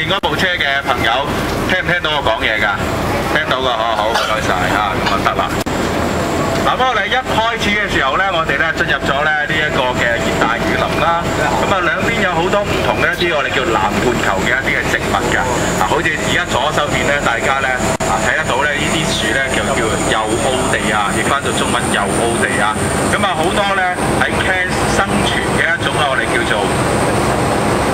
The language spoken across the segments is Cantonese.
嗰部車嘅朋友，聽唔聽到我講嘢㗎？聽到㗎，好，唔該晒嚇，咁就得啦。嗱，咁我哋一開始嘅時候呢，我哋呢進入咗呢一個嘅熱帶雨林啦。咁啊，兩邊有好多唔同嘅一啲我哋叫南半球嘅一啲嘅植物㗎。嗱，好似而家左手邊呢，大家呢睇得到呢呢啲樹呢叫幼奧地啊，譯翻做中文幼奧地啊。咁啊，好多呢喺 Cairns 生存嘅一種我哋叫做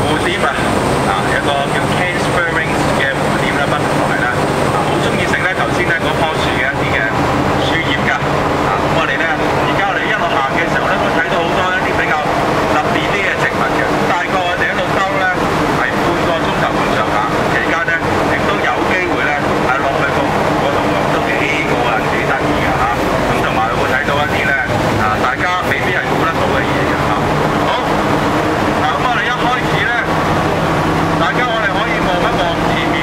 蝴蝶啊，一個叫 Cairns Furrings 嘅蝴蝶啦，不同啦，好中意食呢頭先呢嗰棵樹嘅一啲嘅樹葉㗎。咁我哋呢，而家我哋一路行嘅時候呢，會睇到好多一啲比較特別啲嘅植物嘅。大概我哋一路兜呢，係半個鐘頭咁上下，期間呢，亦都有機會呢，落去個湖嗰度都幾過癮幾得意㗎嚇。咁同埋會睇到一啲呢，大家未必係估得到嘅嘢㗎嚇。好，咁我哋一開始呢，大家我哋可以望一望前面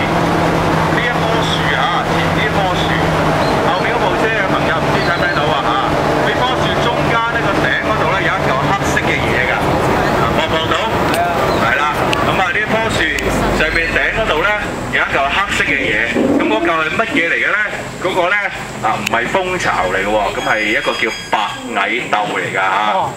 呢一棵樹嚇，前面呢棵樹，後面嗰部車嘅朋友唔知睇唔睇到啊嚇？呢棵樹中間呢個頂嗰度呢，有一嚿黑色嘅嘢㗎，望唔望到？係啦，咁啊呢棵樹上面頂嗰度呢，有一嚿黑色嘅嘢，咁嗰嚿係乜嘢嚟嘅呢？嗰個呢唔係蜂巢嚟嘅喎，咁係一個叫白蟻竇嚟㗎嚇。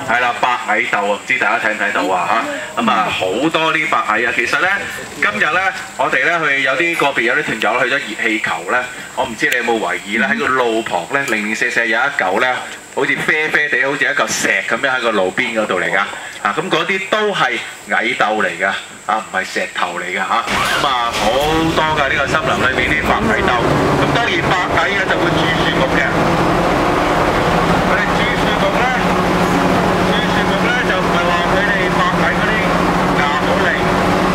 係啦，白蟻竇啊，唔知大家睇唔睇到啊嚇？咁啊好多啲白蟻啊，其實呢，今日呢，我哋呢去有啲個別有啲團友去咗熱氣球呢，我唔知你有冇留意呢，喺個路旁呢，零零舍舍有一嚿呢，好似啡啡地，好似一嚿石咁樣喺個路邊嗰度嚟㗎。咁嗰啲都係蟻竇嚟㗎，唔係石頭嚟㗎嚇。咁啊好多㗎呢個森林裏邊啲白蟻竇。咁當然白蟻呢就會住樹木嘅，佢哋住樹木呢。就唔係話佢哋白蟻嗰啲牙好利，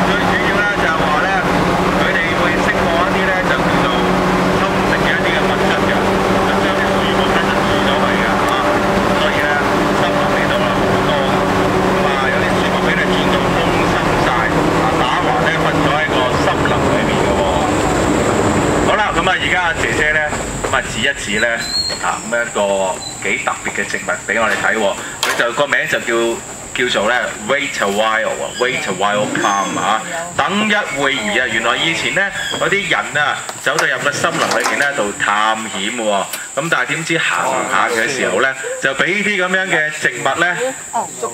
最主要呢就係話呢，佢哋會釋放一啲呢就叫做侵蝕嘅一啲嘅物質嘅，就將啲樹木呢就蛀咗佢嘅嚇。所以呢，森林嚟到啦好多嘅，咁啊有啲樹木俾你轉到空心晒，打橫呢瞓咗喺個森林裏面嘅喎。好啦，咁啊而家阿姐姐呢，咁啊指一指呢，咁一個幾特別嘅植物俾我哋睇喎。就個名就叫做咧 Wait a while 啊 ，Wait a while come 啊，等一會兒啊。原來以前咧嗰啲人啊走到入個森林裏面咧度探險喎，咁但係點知行下嘅時候咧就俾啲咁樣嘅植物咧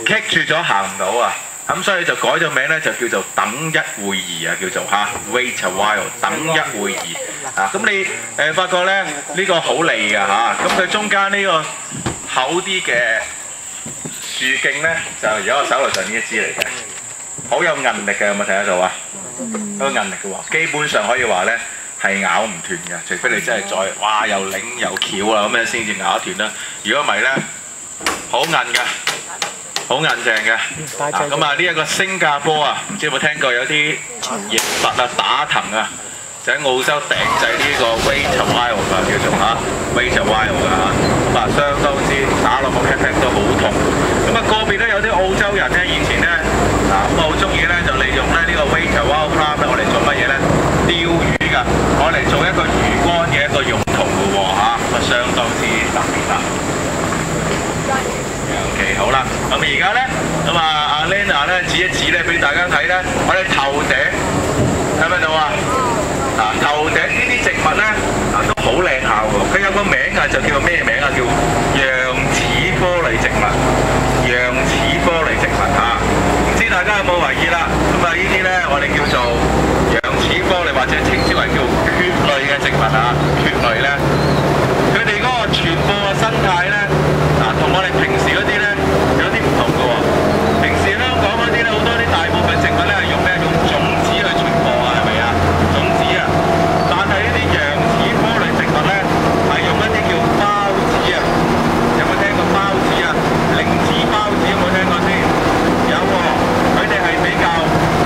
棘住咗行唔到啊，咁所以就改咗名咧就叫做等一會兒啊，叫做Wait a while 等一會兒啊。咁你發覺咧呢個好利㗎嚇，咁佢中間呢個厚啲嘅樹徑呢，就而家我手頭上呢一支嚟嘅，好有韌力嘅，有冇睇得到啊？好有韌力嘅喎，基本上可以話呢係咬唔斷嘅，除非你真係再哇又擰又翹啦咁樣先至咬得斷啦。如果唔係呢，好韌嘅，好硬淨嘅。咁啊呢一個新加坡啊，唔知有冇聽過有啲刑罰啊打藤啊？就喺澳洲訂製呢個 Wait a while 㗎，叫做Wait a while 㗎嚇，咁啊相當之打落個 pat 都好痛。咁啊個別咧有啲澳洲人咧以前咧咁好中意咧就利用咧呢個 Wait a while plant 咧，我哋做乜嘢咧？釣魚㗎，我嚟做一個魚竿嘅一個用途㗎喎嚇，咁啊相當之特別啦。OK 好啦，咁而家咧咁啊阿 Lena 咧指一指咧俾大家睇咧，我哋頭頂睇唔睇到啊？頭頂呢啲植物呢，都好靚下喎。佢有個名啊，就叫咩名啊？叫羊齒科類植物。羊齒科類植物嚇，唔知大家有冇留意啦？咁啊，呢啲呢，我哋叫做羊齒科類，或者稱之為叫蕨類嘅植物啊。蕨類呢，佢哋嗰個傳播嘅生態呢，同我哋平時嗰啲呢有啲唔同嘅喎。平時香港嗰啲呢，好多啲大部分植物呢係用咩？用種子去傳播啊，係咪啊？種子啊，但係呢啲羊齒科類植物呢，係用一啲叫孢子啊。有冇聽過孢子啊？靈芝孢子有冇聽過先？有喎，佢哋係比較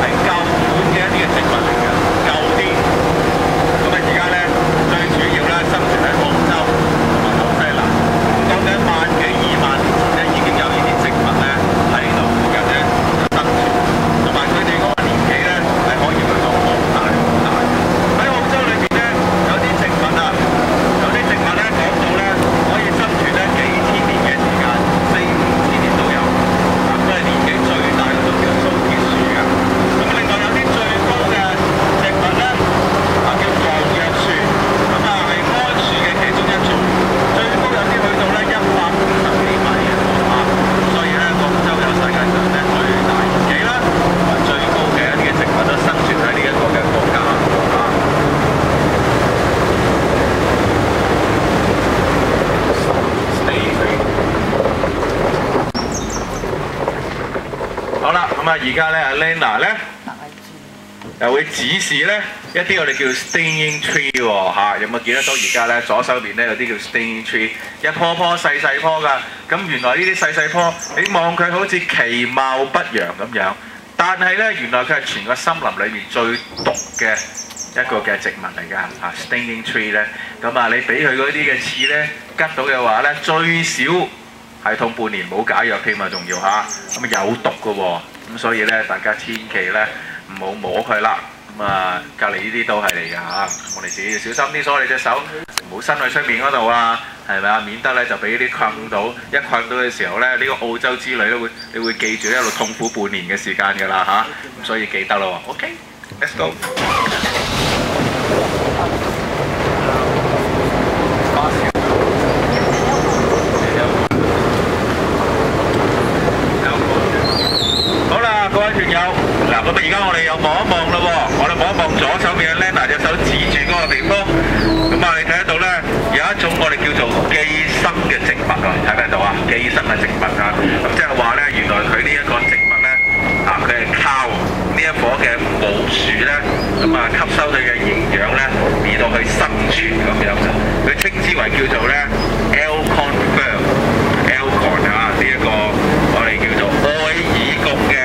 係舊款嘅一啲嘅植物嚟嘅，舊啲。而家咧阿 Lena 咧又會指示咧一啲我哋叫 stinging tree 喎嚇，有冇見得到而家咧左手邊咧有啲叫 stinging tree， 一棵棵細細棵㗎。咁原來呢啲細細棵，你望佢好似其貌不揚咁樣，但係咧原來佢係全個森林裏面最毒嘅一個嘅植物嚟㗎嚇 ，stinging tree 咧。咁啊，你俾佢嗰啲嘅刺咧吉到嘅話咧，最少係痛半年冇解藥添啊，仲要嚇，咁有毒㗎喎。咁所以咧，大家千祈咧唔好摸佢啦。咁啊，隔離呢啲都係嚟㗎嚇，我哋自己要小心啲，所以你隻手唔好伸去出面嗰度啊，係咪啊？免得咧就俾啲困到，一困到嘅時候咧，呢個澳洲之旅咧你會記住一路痛苦半年嘅時間㗎啦嚇，咁所以記得咯喎。OK，let's go。好啦，各位團友，嗱咁而家我哋又望一望啦喎，我哋望一望左手邊嘅 Lena 隻手指住嗰個地方，咁啊你睇得到咧有一種我哋叫做寄生嘅植物啊，睇唔睇到啊？寄生嘅植物啊，咁即係話咧原來佢呢一個植物咧佢係靠呢一棵嘅母樹咧，咁啊吸收佢嘅營養咧，而到去生存咁樣就，佢稱之為叫做咧 Alcorn Fern。Alcorn 啊，呢一個我哋叫做愛爾共嘅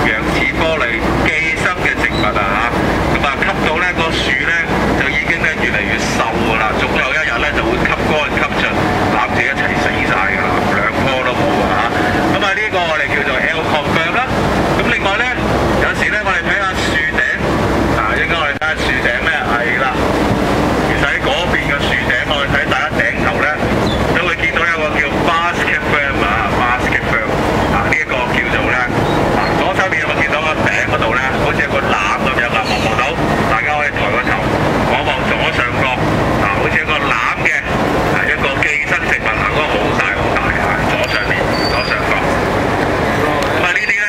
羊齒科類寄生嘅植物啊嚇，咁啊吸到咧個樹咧就已經咧越嚟越瘦㗎啦，總有一日咧就會吸乾吸盡，攬住一齊死晒㗎啦，兩棵都冇啊嚇。咁啊呢個我哋叫做 Alcorn Fern 啦。咁另外咧有時咧我哋睇下樹頂啊，應該我哋睇下樹頂咧係啦。其實喺嗰邊嘅樹頂，我哋睇大家頂頭咧都會見到有個叫 basket fern 啊 ，basket fern 啊呢一個叫做咧左手邊有冇見到個頂嗰度咧，好似有個籃咁樣啊？望到？大家可以抬個頭望望左上角啊，好似一個籃嘅一個寄生植物啊，嗰個好大好大啊，左上角。咁啊呢啲咧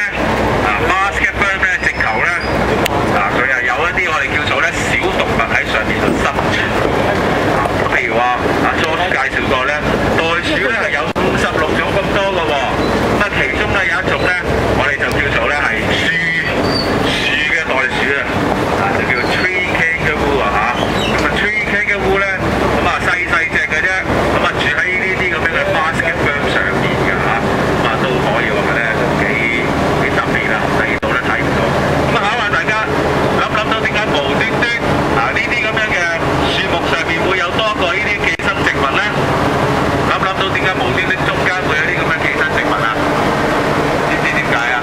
basket fern 咧直頭咧佢係有一啲我哋叫做咧小動物喺上面度生存。譬如話George介紹過咧，袋鼠咧係有56種咁多嘅喎，咁其中咧有一種咧，我哋就叫做咧係樹嘅袋鼠啊，就叫 tree kangaroo 啊嚇，咁啊 tree kangaroo 咧，咁啊細隻嘅啫，咁啊住喺呢啲咁樣嘅 basket fern 上面嘅嚇，咁啊都可以話咧幾特別啊，第二度咧睇唔到，咁啊考下大家諗到點解無端端呢啲咁樣嘅樹木上面會有多個呢啲寄生植物咧？諗到點解無端端中間會有啲咁嘅寄生植物啊？知唔知點解啊？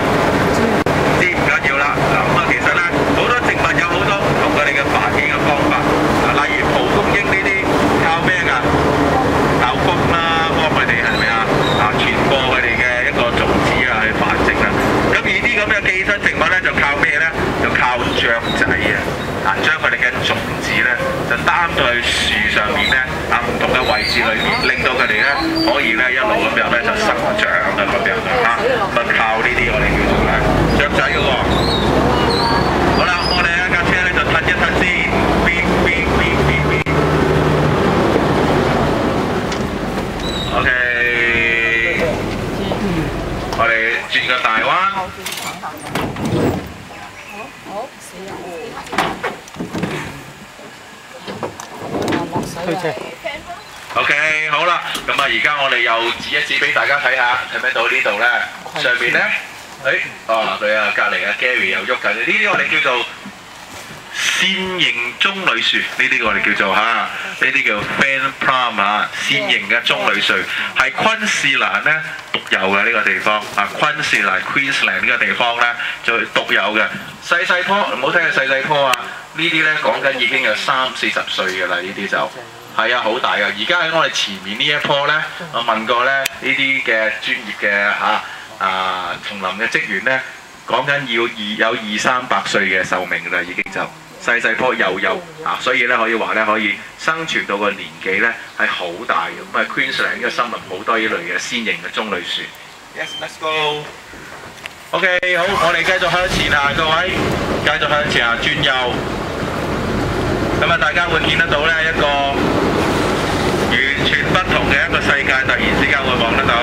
知唔緊要啦。嗱咁啊，其實咧好多植物有好多唔同佢哋嘅繁衍嘅方法。例如蒲公英呢啲靠咩㗎？靠風啦，幫佢哋係咪啊？傳播佢哋嘅一個種子啊，去繁殖啊。咁而啲咁嘅寄生植物咧，就靠咩咧？就靠雀仔啊！將佢哋嘅種子咧，就擔到去樹上面咧，唔同嘅位置裏面，令到佢哋咧可以咧一路咁樣咧就生長啊咁樣嚇，咁靠呢啲我哋叫做咧雀仔嘅喎。好啦，我哋一架車咧就褪一褪先，OK， 我哋轉個大彎。OK， 好啦，咁啊，而家我哋又指一指俾大家睇下，睇唔睇到呢度咧？上面咧，佢啊隔離啊 Gary 又喐緊，呢啲我哋叫做線形棕櫚樹，呢啲我哋叫做呢啲叫 fan palm 線形嘅棕櫚樹，係昆士蘭咧獨有嘅呢個地方昆士蘭 Queensland 呢個地方咧就獨有嘅細細棵，唔好睇佢細細棵啊！呢啲咧講緊已經有30-40歲㗎啦，呢啲就係好大㗎。而家喺我哋前面呢一棵咧，我問過咧呢啲嘅專業嘅叢林嘅職員咧，講緊要有200-300歲嘅壽命㗎啦，已經就細細棵又有所以咧可以話咧可以生存到個年紀咧係好大嘅。咁Queensland 呢個森林好多呢類嘅鮮型嘅棕櫚樹。Yes, let's go. OK， 好，我哋繼續向前啊，各位，繼續向前啊，轉右。咁大家會見得到咧一個完全不同嘅一個世界，突然之間會望得到。